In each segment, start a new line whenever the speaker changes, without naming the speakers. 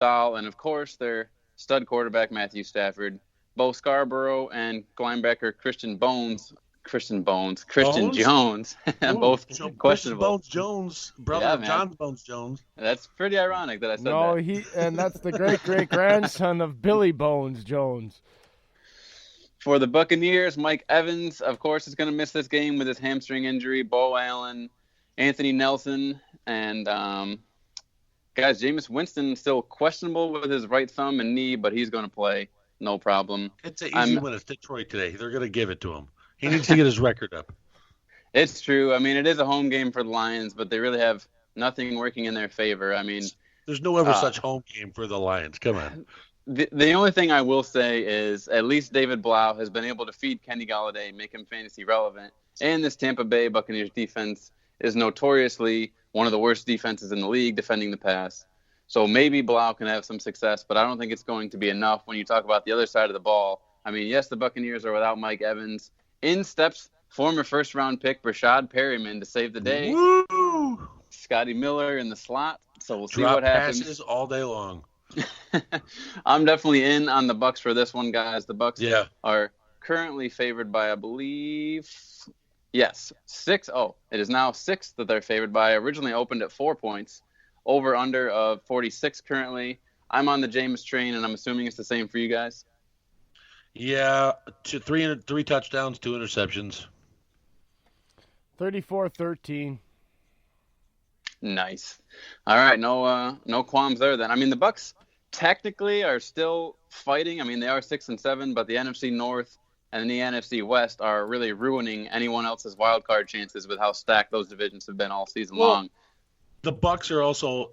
Dahl, and of course their stud quarterback Matthew Stafford. Bo Scarborough and linebacker Christian
Bones?
Jones,
Oh,
both
Christian
questionable.
Bones Jones, brother
Yeah,
of
man,
John Bones Jones.
that's pretty ironic that I said
No,
that.
and that's the great great grandson of Billy Bones Jones.
For the Buccaneers, Mike Evans, of course, is going to miss this game with his hamstring injury. Bo Allen, Anthony Nelson, and guys, Jameis Winston still questionable with his right thumb and knee, but he's going to play, no problem.
It's an easy
I'm.
win. It's Detroit today. They're going to give it to him. He needs to get his record up.
It's true. I mean, it is a home game for the Lions, but they really have nothing working in their favor. I mean,
There's no ever
uh,
such home game for the Lions. Come on.
the only thing I will say is at least David Blau has been able to feed Kenny Galladay, make him fantasy relevant. And this Tampa Bay Buccaneers defense is notoriously one of the worst defenses in the league defending the pass. So maybe Blau can have some success, but I don't think it's going to be enough when you talk about the other side of the ball. I mean, yes, the Buccaneers are without Mike Evans. In steps former first-round pick Brashad Perryman to save the day.
Woo!
Scotty Miller in the slot. So we'll see
Drop
what happens.
passes all day long.
I'm definitely in on the Bucks for this one, guys. The Bucks
Yeah.
are currently favored by, I believe, yes, 6. Oh, it is now 6 that they're favored by. Originally opened at 4 points. Over under of 46 currently. I'm on the Jameis train, and I'm assuming it's the same for you guys.
Yeah, three touchdowns, 2 interceptions.
34-13.
Nice. All right, no qualms there then. I mean, the Bucks technically are still fighting. I mean, they are 6-7, but the NFC North and the NFC West are really ruining anyone else's wild card chances with how stacked those divisions have been all season long.
The Bucks are also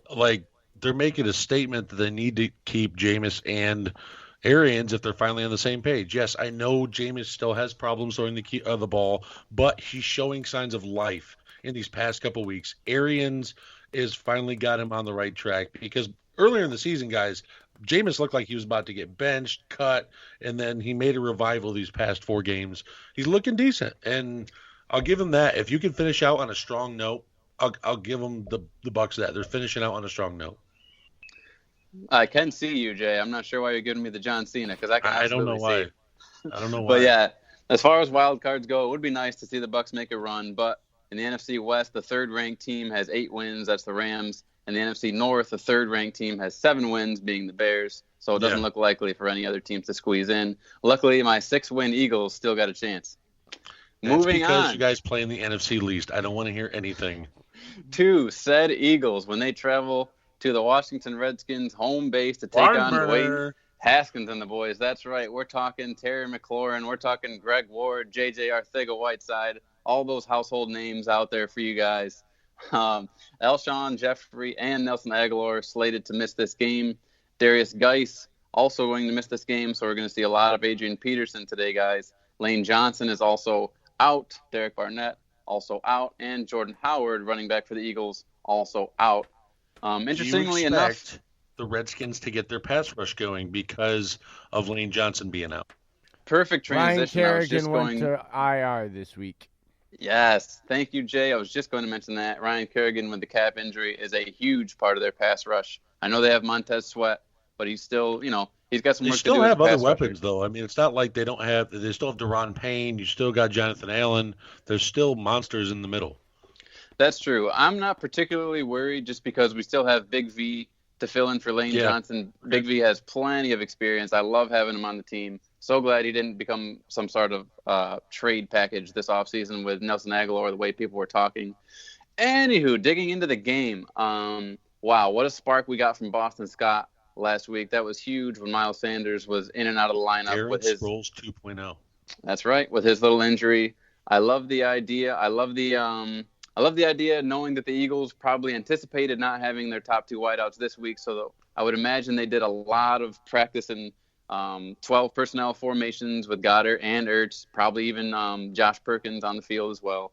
they're making a statement that they need to keep Jameis and Arians if they're finally on the same page. Yes, I know Jameis still has problems throwing the ball, but he's showing signs of life in these past couple weeks. Arians is finally got him on the right track because earlier in the season, guys, Jameis looked like he was about to get benched, cut, and then he made a revival these past 4 games. He's looking decent, and I'll give him that. If you can finish out on a strong note, I'll give them the Bucks that. They're finishing out on a strong note.
I can see you, Jay. I'm not sure why you're giving me the John Cena because I can absolutely
don't know why.
see.
I don't know why.
But yeah, as far as wild cards go, it would be nice to see the Bucks make a run. But in the NFC West, the third-ranked team has 8 wins. That's the Rams. In the NFC North, the third-ranked team has 7 wins, being the Bears. So it doesn't look likely for any other teams to squeeze in. Luckily, my 6-win Eagles still got a chance.
That's
Moving
because
on.
you guys play in the NFC least. I don't want to hear anything.
To said Eagles when they travel to the Washington Redskins home base to take on Dwayne Haskins and the boys. That's right. We're talking Terry McLaurin. We're talking Greg Ward, J.J. Arcega-Whiteside, all those household names out there for you guys. Alshon Jeffrey and Nelson Aguilar slated to miss this game. Darius Geis also going to miss this game, so we're going to see a lot of Adrian Peterson today, guys. Lane Johnson is also out. Derek Barnett also out, and Jordan Howard, running back for the Eagles, also out. Interestingly enough,
the Redskins to get their pass rush going because of Lane Johnson being out.
Perfect transition.
Ryan Kerrigan went to IR this week.
Yes, thank you, Jay. I was just going to mention that. Ryan Kerrigan with the calf injury is a huge part of their pass rush. I know they have Montez Sweat, but he's still, he's got some work to do.
They still have other weapons, though. I mean, it's not like they still have Daron Payne. You still got Jonathan Allen. There's still monsters in the middle.
That's true. I'm not particularly worried just because we still have Big V to fill in for Lane Johnson. Big V has plenty of experience. I love having him on the team. So glad he didn't become some sort of trade package this offseason with Nelson Aguilar, the way people were talking. Anywho, digging into the game. Wow, what a spark we got from Boston Scott last week. That was huge when Miles Sanders was in and out of the lineup.
Aaron
with his
Sproles 2.0.
That's right, with his little injury. I love the idea. I love the idea knowing that the Eagles probably anticipated not having their top 2 wideouts this week. So I would imagine they did a lot of practice in 12 personnel formations with Goddard and Ertz, probably even Josh Perkins on the field as well.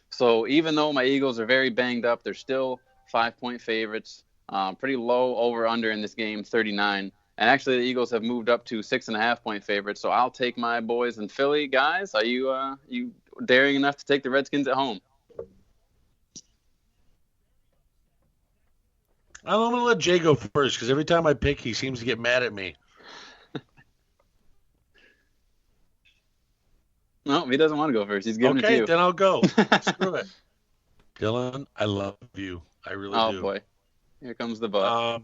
So even though my Eagles are very banged up, they're still 5-point favorites. Pretty low over-under in this game, 39. And actually, the Eagles have moved up to 6.5-point favorites. So I'll take my boys in Philly. Guys, are you daring enough to take the Redskins at home?
I'm going to let Jay go first because every time I pick, he seems to get mad at me.
No, he doesn't want to go first. He's giving it to you.
Okay, then I'll go. Screw it. Dillon, I love you. I really do.
Oh, boy. Here comes the butt.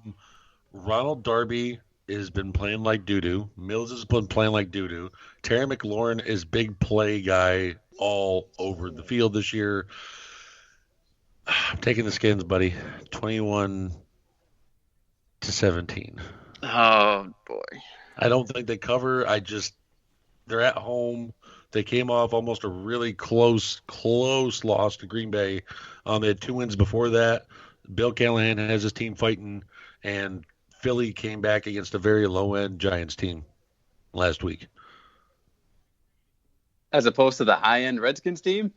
Ronald Darby has been playing like doo-doo. Mills has been playing like doo-doo. Terry McLaurin is big play guy all over the field this year. I'm taking the Skins, buddy. 21-17.
Oh, boy.
I don't think they cover. They're at home. They came off almost a really close loss to Green Bay. They had 2 wins before that. Bill Callahan has his team fighting, and Philly came back against a very low-end Giants team last week.
As opposed to the high-end Redskins team?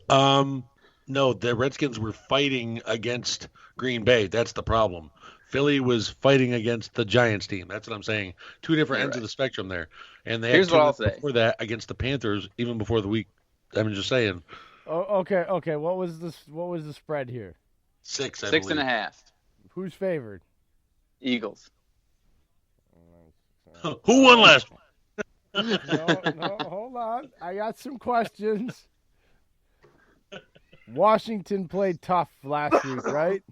No, the Redskins were fighting against Green Bay. That's the problem. Philly was fighting against the Giants team. That's what I'm saying. 2 different ends of the spectrum there. And they had 2 wins before that against the Panthers, even before the week. I'm just saying.
Oh, okay. What was the spread here?
6, I believe.
6.5.
Who's favored?
Eagles.
Who won last one?
No, hold on. I got some questions. Washington played tough last week, right?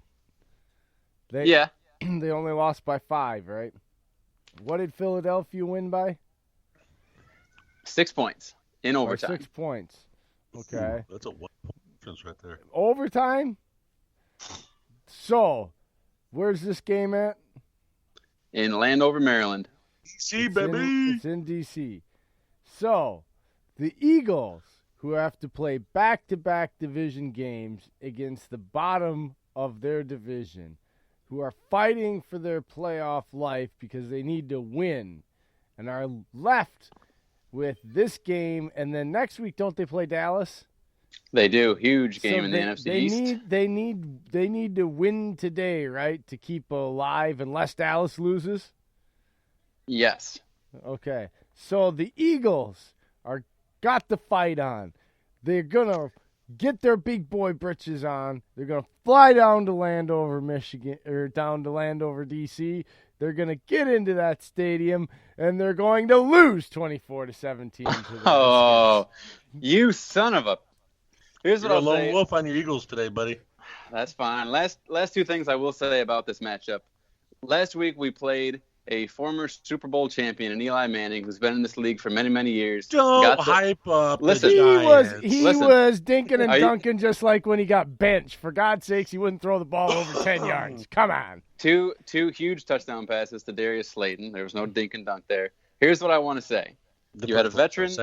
Yeah.
They only lost by 5, right? What did Philadelphia win by?
6 points in overtime.
6 points. Okay.
Ooh, that's a 1 difference right there.
Overtime? So, where's this game at?
In Landover, Maryland.
DC, baby.
It's in DC. So, the Eagles, who have to play back-to-back division games against the bottom of their division, who are fighting for their playoff life because they need to win, and are left with this game, and then next week, don't they play Dallas?
They do. Huge game in the NFC East.
They need to win today, right, to keep alive unless Dallas loses?
Yes.
Okay. So the Eagles got the fight on. They're going to get their big boy britches on. They're going to fly down to Landover, Michigan, or down to Landover, D.C. They're going to get into that stadium, and they're going to lose 24-17.
Oh, you son of a... Here's what I'll say.
You're a lone wolf on your Eagles today, buddy.
That's fine. Last 2 things I will say about this matchup. Last week we played a former Super Bowl champion in Eli Manning, who's been in this league for many, many years.
Don't hype up.
Listen,
he was dinking and dunking just like when he got benched. For God's sakes, he wouldn't throw the ball over 10 yards. Come on.
Two huge touchdown passes to Darius Slayton. There was no dink and dunk there. Here's what I want to say. You had a veteran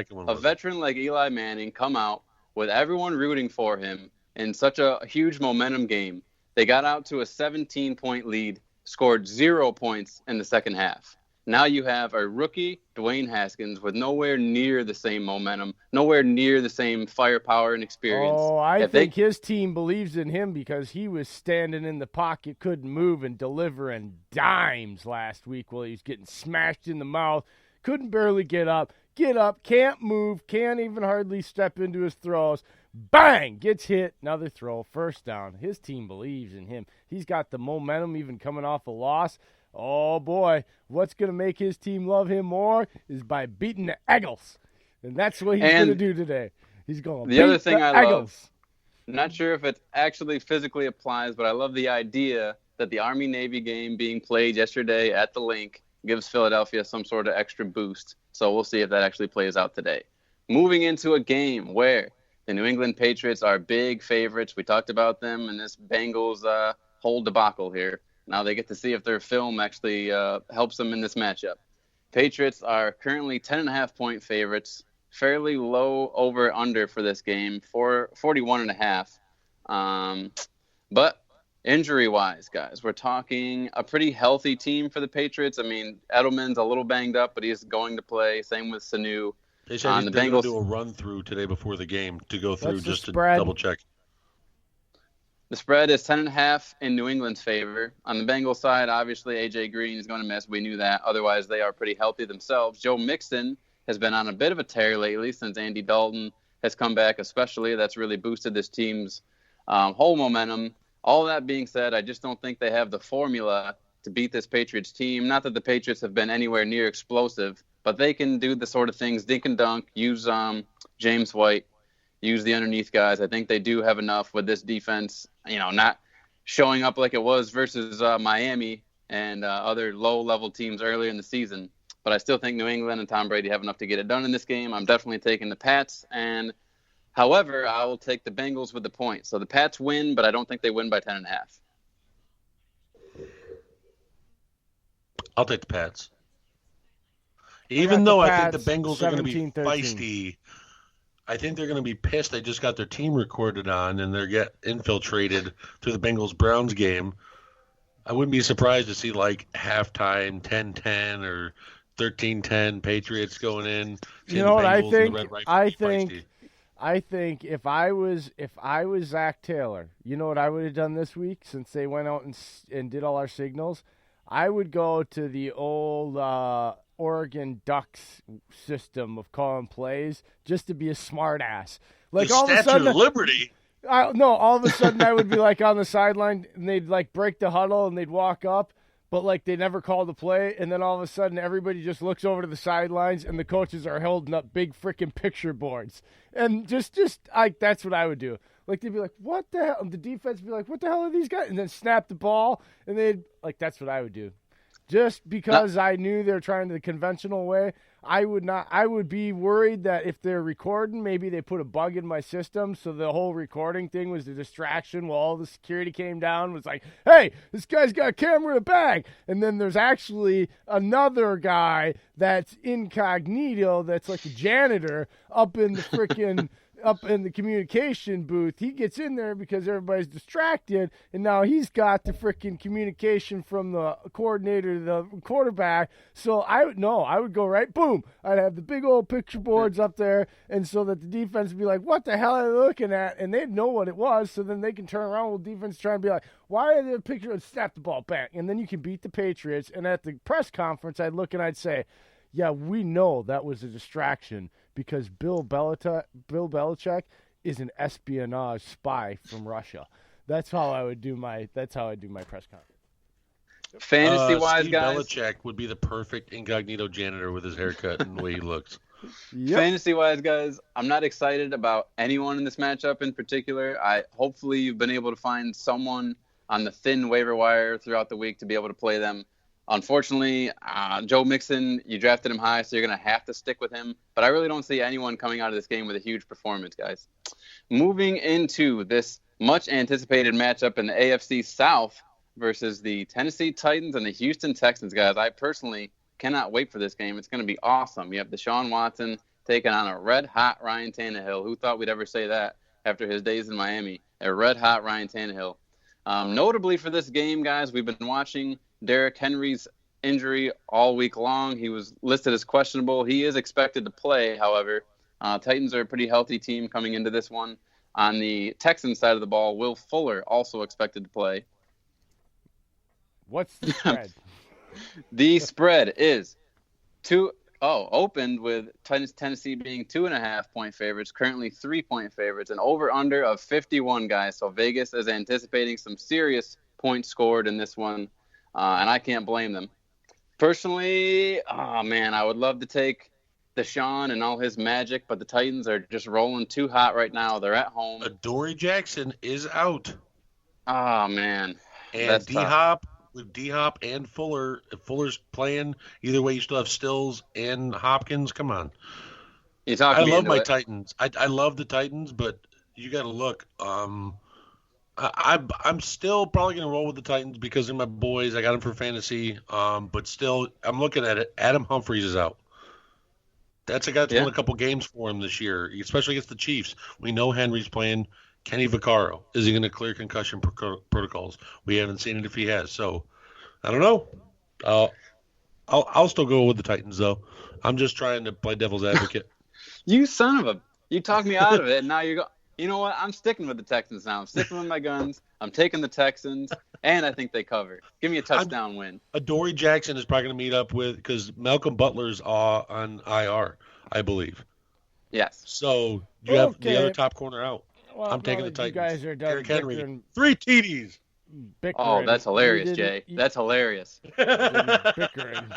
like Eli Manning come out with everyone rooting for him in such a huge momentum game. They got out to a 17-point lead, scored 0 points in the second half. Now you have a rookie, Dwayne Haskins, with nowhere near the same momentum, nowhere near the same firepower and experience.
Oh, I think his team believes in him because he was standing in the pocket, couldn't move, and delivering dimes last week while he was getting smashed in the mouth. Couldn't barely get up, can't move, can't even hardly step into his throws. Bang! Gets hit, another throw, first down. His team believes in him. He's got the momentum even coming off a loss. Oh, boy, what's going to make his team love him more is by beating the Eagles. And that's what he's going to do today. He's going to beat the Eagles. The other thing I love,
I'm not sure if it actually physically applies, but I love the idea that the Army-Navy game being played yesterday at the link gives Philadelphia some sort of extra boost. So we'll see if that actually plays out today. Moving into a game where the New England Patriots are big favorites. We talked about them in this Bengals whole debacle here. Now they get to see if their film actually helps them in this matchup. Patriots are currently 10.5-point favorites, fairly low over-under for this game, 41.5. But injury-wise, guys, we're talking a pretty healthy team for the Patriots. I mean, Edelman's a little banged up, but he's going to play. Same with Sanu.
They said they're going to do a run-through today before the game to go through just to double-check.
The spread is 10.5 in New England's favor. On the Bengals side, obviously, A.J. Green is going to miss. We knew that. Otherwise, they are pretty healthy themselves. Joe Mixon has been on a bit of a tear lately since Andy Dalton has come back especially. That's really boosted this team's whole momentum. All that being said, I just don't think they have the formula to beat this Patriots team. Not that the Patriots have been anywhere near explosive, but they can do the sort of things, dink and dunk, use James White, use the underneath guys. I think they do have enough with this defense, not showing up like it was versus Miami and other low-level teams earlier in the season. But I still think New England and Tom Brady have enough to get it done in this game. I'm definitely taking the Pats. And however, I will take the Bengals with the point. So the Pats win, but I don't think they win by 10.5.
I'll take the Pats. Even though I think the Bengals are going to be
13.
feisty, I think they're going to be pissed. They just got their team recorded on, and they're get infiltrated through the Bengals-Browns game. I wouldn't be surprised to see like halftime 10-10 or 13-10 Patriots going in.
You know what I think? I think if I was Zach Taylor, you know what I would have done this week since they went out and did all our signals? I would go to the old Oregon Ducks system of calling plays just to be a smart ass. Like
the
all
Statue
of a sudden,
of Liberty.
all of a sudden I would be like on the sideline and they'd like break the huddle and they'd walk up, but like they never call the play, and then all of a sudden everybody just looks over to the sidelines and the coaches are holding up big freaking picture boards. And just like that's what I would do. Like they'd be like, "What the hell?" And the defense would be like, "What the hell are these guys?" And then snap the ball, and they'd like that's what I would do. Just because I knew they're trying the conventional way, I would not. I would be worried that if they're recording, maybe they put a bug in my system, so the whole recording thing was a distraction. While all the security came down, was like, "Hey, this guy's got a camera in a bag," and then there's actually another guy that's incognito, that's like a janitor up in the freaking. Up in the communication booth. He gets in there because everybody's distracted, and now he's got the freaking communication from the coordinator to the quarterback. So I would go right, boom. I'd have the big old picture boards up there, and so that the defense would be like, what the hell are they looking at? And they'd know what it was, so then they can turn around with defense trying to be like, why are there pictures and snap the ball back? And then you can beat the Patriots. And at the press conference, I'd look and I'd say, yeah, we know that was a distraction because Bill Belichick is an espionage spy from Russia. That's how I would do my press conference.
Fantasy-wise,
Steve
guys.
Belichick would be the perfect incognito janitor with his haircut and the way he looks.
Yep.
Fantasy-wise, guys, I'm not excited about anyone in this matchup in particular. Hopefully you've been able to find someone on the thin waiver wire throughout the week to be able to play them. Unfortunately, Joe Mixon, you drafted him high, so you're going to have to stick with him. But I really don't see anyone coming out of this game with a huge performance, guys. Moving into this much-anticipated matchup in the AFC South versus the Tennessee Titans and the Houston Texans, guys. I personally cannot wait for this game. It's going to be awesome. You have Deshaun Watson taking on a red-hot Ryan Tannehill. Who thought we'd ever say that after his days in Miami? A red-hot Ryan Tannehill. Notably for this game, guys, we've been watching Derrick Henry's injury all week long. He was listed as questionable. He is expected to play, however. Titans are a pretty healthy team coming into this one. On the Texans side of the ball, Will Fuller also expected to play.
What's the spread?
The spread is opened with Tennessee being 2.5-point favorites, currently 3-point favorites, an over-under of 51, guys. So Vegas is anticipating some serious points scored in this one. And I can't blame them. Personally, I would love to take Deshaun and all his magic, but the Titans are just rolling too hot right now. They're at home.
Adoree Jackson is out.
Oh, man.
And D-Hop, with D-Hop and Fuller, if Fuller's playing, either way you still have Stills and Hopkins. Come on. I love my Titans. I love the Titans, but you got to look. I'm still probably going to roll with the Titans because they're my boys. I got them for fantasy. But still, I'm looking at it. Adam Humphries is out. That's a guy that's won a couple games for him this year, especially against the Chiefs. We know Henry's playing. Kenny Vaccaro. Is he going to clear concussion protocols? We haven't seen it if he has. So, I don't know. I'll still go with the Titans, though. I'm just trying to play devil's advocate.
You son of a... You talked me out of it, and now you're going... You know what? I'm sticking with the Texans now. I'm sticking with my guns. I'm taking the Texans, and I think they cover. Give me a touchdown win.
Adoree Jackson is probably going to meet up with because Malcolm Butler's on IR, I believe.
Yes.
So you have the other top corner out.
Well,
I'm taking the
You
Titans.
guys are done
Derrick Henry.
bickering.
3 TDs.
Bickering.
Oh, that's hilarious, Jay. That's hilarious.
Bickering.